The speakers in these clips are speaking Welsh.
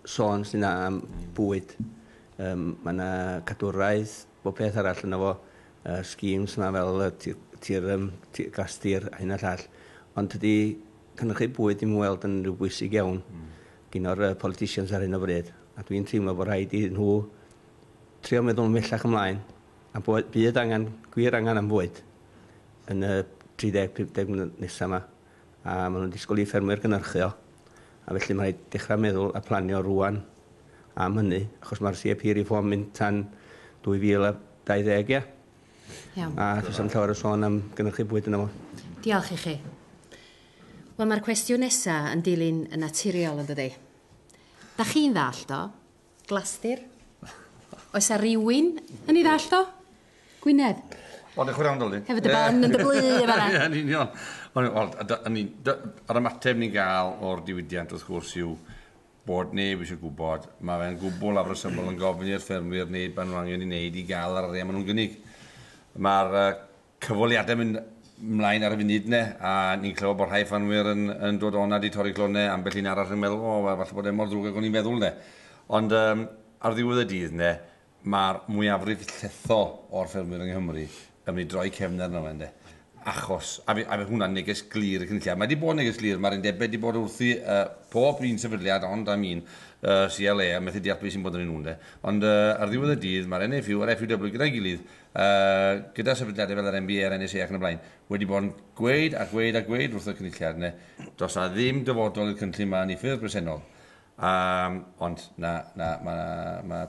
sôn sy'n am bwyd. Mae yna cadwraeth, bob peth arall yna fo, schemes yma fel Glastir a hyn a llall. Ond ydy cynrychu bwyd i'n weld yn rhyw bwysig iawn gyn o'r politicians ar hyn o bryd. A dwi'n teimlo bod rhaid i nhw trio meddwl mellach ymlaen a bydd gwir angen am bwyd yn y 30-50 mlynedd nesaf yma. A maen nhw'n disgwyl i ffermwyr gynhyrchu o. A felly mae'n rhaid dechrau meddwl a planio rwan am hynny, achos mae'r CAP reform mynd tan 2020, ia. Iawn. A does am llawer o sôn am gynhyrchu bwyd yna fo. Diolch i chi. Wel, mae'r cwestiwn nesaf yn dilyn yn naturiol yn dydi. Da chi'n ddallt o? Glastir? Oes a rywun yn ei ddallt o? Gwynedd? O, dech chi'n dod i. Hefyd y ban yn dy blu efo na. Ie, ni'n iawn. Yr ymateb ni'n gael o'r diwydiant wrth gwrs yw bod neb eisiau gwybod. Mae fe'n gwbl afresymol yn gofyn i'r ffermwyr wneud ban nhw angen i wneud i gael ar arian maen nhw'n gynnig. Mae'r cyfweliadau mynd ymlaen ar y funud ne, a ni'n clywed bod rhai ffanwyr yn dod o'na di torri clonau ambell un arall yn meddwl, falle bod e mor drwg ag o'n i'n meddwl ne. Ond ar ddiwedd y dydd ne, mae'r mwyafrif lletho o'r ffermwyr yng Nghymru yn mynd i droi cefnir yna fe. Achos, a fe hwnna'n neges glir y cynulliad. Mae wedi bod neges glir, mae'r undebau wedi bod wrthi pob un sefydliad, ond am un CLA, a methu deall beth sy'n bod yn un. Ond ar ddiwedd y dydd, mae'r NFU a'r FUW gyda'i gilydd, gyda sefydliadau fel yr NBA a'r NSA ac yn y blaen, wedi bod yn gweud a gweud a gweud wrth y cynulliad. Does na ddim dyfodol i'r cynllun yma yn ei ffyrdd bresennol. Ond mae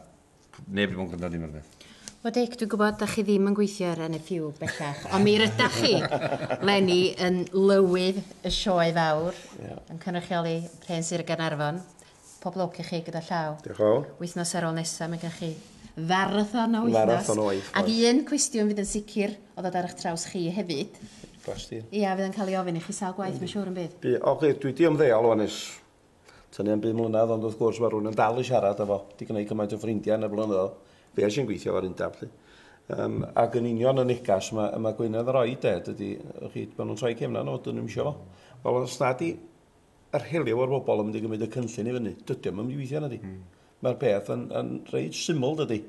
neb wedi bod yn gryndo dim yn beth. Wel, Dic, dwi'n gwybod da chi ddim yn gweithio ar NFU bellach, ond mi rydych chi, Lenny, yn lywydd y sioe fawr, yn cynrychioli Rhen Sir Gaernarfon. Pob lwc i chi gyda llaw. Diolch yn fawr. Wythnos ar ôl nesaf, mae gen chi farathon o wythnos. Marathon o wythnos. Ac un cwestiwn fydd yn sicr o ddod ar eich traws chi hefyd. Glastir. Ia, fydd yn cael ei ofyn i chi sawl gwaith, mae'n siŵr yn bydd. Dwi di ymddeol o'n ys. Tynnu am 5 mlynedd, ond wrth gwrs mae rhywun yn dal i siarad efo. Di gwneud cymaint o ffrindiau yn y blynyddoedd. Fe sy'n gweithio ar undab. Ac yn union y negas mae Gwynedd yr oed dydy, maen nhw'n troi cefna nhw, dyn nhw'n eisiau fo. Wel, os na di yr heliw o'r bobl yn mynd i gymryd y cynllun i fyny, dydy o'n mynd i weithio yna di. Mae'r peth yn reid syml dydy,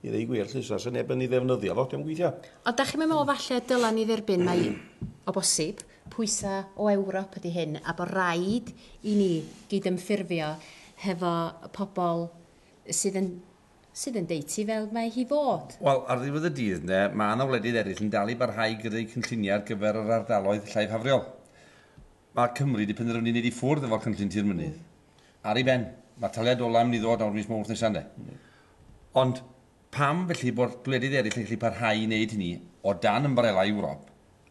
i ddeu gwir, llysra, sy'n neb yn ei ddefnyddio fo, di'n gweithio. Ond da chi'n meddwl falle dylan ni dderbyn mae o bosib, pwysa o Ewrop ydy hyn, a bod rhaid i ni gydymffurfio hefo pobl sydd yn deiti fel mae hi fod. Wel, ar ddiwedd y dydd, mae yna wledydd eraill yn dal i barhau gyda'i cynlluniau ar gyfer yr ardaloedd llaeth hafriol. Mae Cymru wedi penderfynu wneud i ffwrdd efo'r cynllun tir mynydd. Ar ei ben, mae taliad ola yn mynd i ddod awr mis Mawrth nesaf. Ond pam felly bod gwledydd eraill yn gallu parhau i wneud hynny o dan ymbarela Ewrop,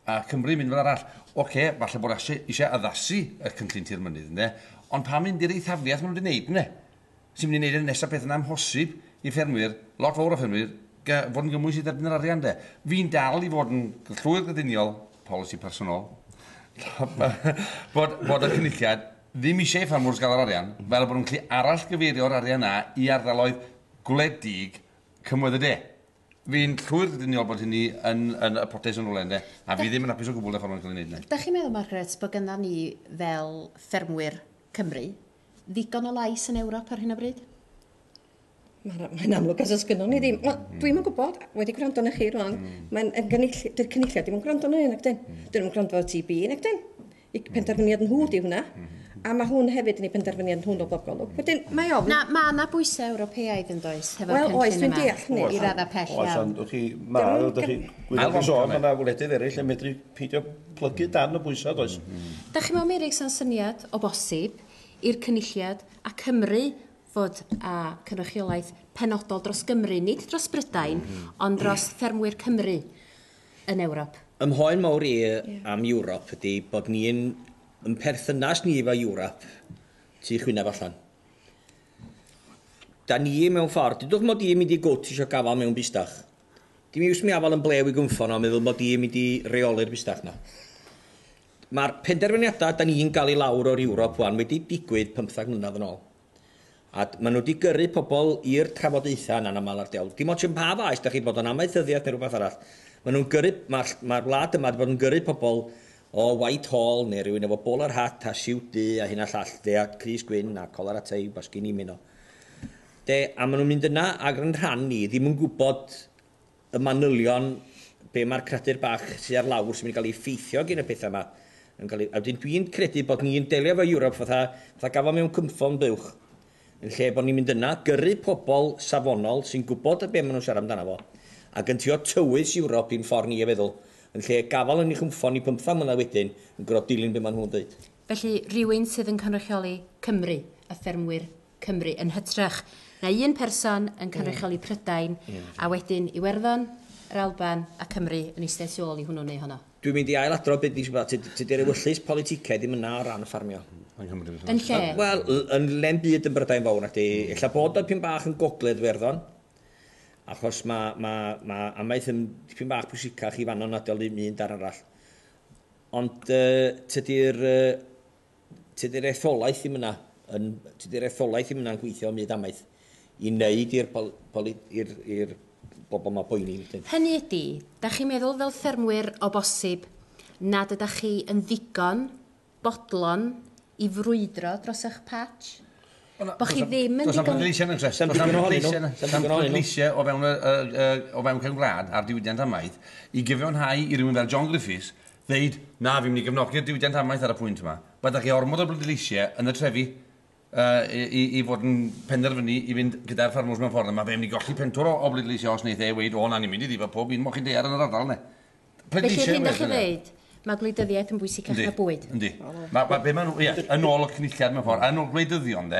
a Cymru mynd fel arall. Oce, falle bod eisiau addasu y cynllun tir mynydd, ond pam mynd i'r eithafiaeth maen nhw wedi wneud, sy'n mynd i wneud y nesaf peth yna amhosib i ffermwyr, lot fawr o ffermwyr, fod yn gymwys i dderbyn yr arian. Fi'n dal i fod yn llwyr gyduniol, polisi personol, bod y cynulliad ddim eisiau ffermwyrs gael yr arian, fel bod nhw'n gallu arall gyfeirio'r arian na i ardaloedd gwledig cymwedd y de. Fi'n llwyr gyduniol bod hynny yn y potes yn ole'n a fi ddim yn apus o gwbl y ffordd yn cael ei wneud. Da chi'n meddwl, Margaret, bod gynna ni fel ffermwyr Cymru ddigon o lais yn Ewrop ar hyn o bryd? Mae'n amlwg as ysgynnon ni ddim. Dwi'n yn gwybod, wedi gwrando na chi rwan, dy'r cynulliad ddim yn gwrando na hyn ac dyn. Dyn nhw'n gwrando ar TB yn ac dyn. I penderfyniad yn hwn di hwnna. A mae hwn hefyd yn ei penderfyniad yn hwn o bob golwg. Wedyn, mae ofn... Mae yna bwysau Ewropeaidd yn does? Wel, oes, dwi'n deall hynny. I radda pell iawn. Gwynedd yn sôn, mae yna wledydd eraill yn medru peidio plygu dan y bwysau, does? Da chi'n meddwl, Meirig, sy'n syniad o bosib i'r cynulliad a Cymru fod a cynrychiolaeth penodol dros Gymru, nid dros Brydain, ond dros ffermwyr Cymru yn Ewrop. Ymhoen mawr i am Ewrop ydy bod ni'n perthynas ni efo Ewrop tu chwynaf allan. Da ni mewn ffordd, dydwch mod i'n mynd i gwt eisiau gafal mewn bustach. Dim iws mi afal yn blew i gwmffon o meddwl mod i'n mynd i reoli'r bustach na. Mae'r penderfyniadau da ni'n gael i lawr o'r Ewrop wan wedi digwydd 15 mlynedd yn ôl. A maen nhw wedi gyrru pobl i'r trafodaethau yna'n aml ar dewl. Dim ond sy'n pa faes, da chi bod yn amaethyddiaeth neu rhywbeth arall. Mae'r wlad yma wedi bod yn gyrru pobl o Whitehall neu rhywun efo bol ar hat a siwt du a hyn a llall a Cris Gwyn a colar a tei, bas gen i mynd o. A maen nhw'n mynd yna ac yn rhan ni ddim yn gwybod y manylion be mae'r cradur bach sydd ar lawr sy'n mynd i gael ei effeithio gen y pethau yma. A wedyn dwi'n credu bod ni'n delio efo Ewrop fatha gafo mewn cymffon buwch. Yn lle bod ni'n mynd yna, gyrru pobl safonol sy'n gwybod y be maen nhw'n siarad amdano fo. Ac yn trio tywys Ewrop i'n ffordd ni e feddwl. Yn lle gafal yn ei chymffon i 15 mlynedd wedyn yn gwrdd dilyn be maen nhw'n dweud. Felly rhywun sydd yn cynrychioli Cymru, y ffermwyr Cymru, yn hytrach na un person yn cynrychioli Prydain, a wedyn Iwerddon, yr Alban a Cymru yn eistedd tu ôl i hwnnw neu hwnna. Dwi'n mynd i ailadro beth ni'n siarad, tydi'r ewyllus politicau ddim yna o ran y ffarmio. Yn lle? Wel, yn len byd yn Brydain fawr, ella bod o dipyn bach yn gogledd Iwerddon, achos mae amaeth yn dipyn bach pwysicach i fanno nad oedd un dar arall. Ond tydi'r etholaeth ddim yna, yn gweithio ym myd amaeth i wneud i'r bobl mae poeni. Hynny ydy, da chi'n meddwl fel ffermwyr o bosib nad ydych chi yn ddigon bodlon i frwydro dros eich patch? Bo chi ddim yn digon... Does am pleidleisiau o fewn cefn gwlad ar diwydiant amaeth i gyfiawnhau i rywun fel John Griffiths ddeud, na, fi'n mynd i gefnogi'r diwydiant amaeth ar y pwynt yma. Byddai chi ormod o bleidleisiau yn y trefi i fod yn penderfynu i fynd gyda'r ffarmwrs mewn ffordd yma. Fe mynd i golli pentwr o bleidleisiau os wneud weid, o na, ni'n mynd i ddifa pob un moch chi'n dear yn yr ardal, ne? Felly hyn ydych chi dweud, mae gwleidyddiaeth yn bwysicach na bwyd. Yndi. Yn ôl y cynulliad mewn ffordd, yn ôl gwleidyddion,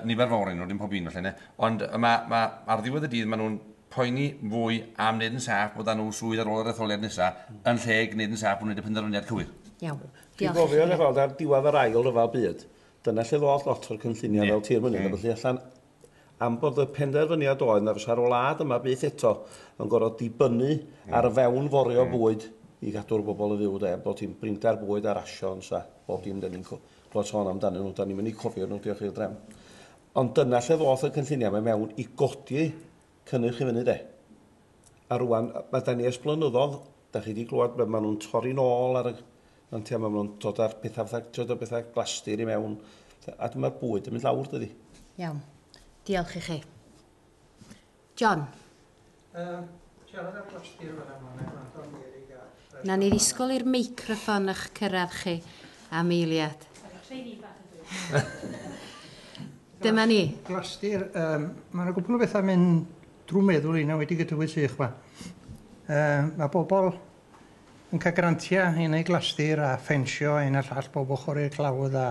nifer fawr nhw, dim pob un felly, ne? Ond ar ddiwedd y dydd, maen nhw'n poeni fwy am wneud yn saff bod nhw swydd ar ôl yr etholiad nesaf, yn lle gwneud yn saff bod nhw'n wneud y penderfyniad cywir. Iawn. Dwi'n gofio yn efallai ar diwedd yr ail rhyfel byd, dyna lle ddod lot o'r cynlluniau fel tir mynydd, felly allan am bod y penderfyniad oedd na fysa'r wlad yma beth eto yn gorfod dibynnu ar fewn forio bwyd i gadw'r bobl y fyw de, bod hi'n brinda'r bwyd ar asions a bod hi'n dyn ni'n clywed sôn amdanyn nhw, da ni'n mynd i cofio nhw, diolch i'r drefn. Ond dyna lle ddoth y cynlluniau mewn i godi cynnyrch i fyny de. A rwan, mae da ni ers blynyddoedd, da chi wedi clywed bod maen nhw'n torri nôl ar y... Ond maen nhw'n dod ar bethau glastir i mewn, a dyma'r bwyd yn mynd lawr dydi. Iawn. Diolch i chi. John? Siarad ar glastir fan Na ni ddisgwyl i'r meicroffon eich cyrraedd chi am eiliad. Dyma ni. Glastir, mae yna gwbl o bethau mynd drwy meddwl un wedi gydwys i'ch yma. Mae bobl yn cael grantiau i wneud glastir a ffensio un a llall bob ochr i'r clawdd a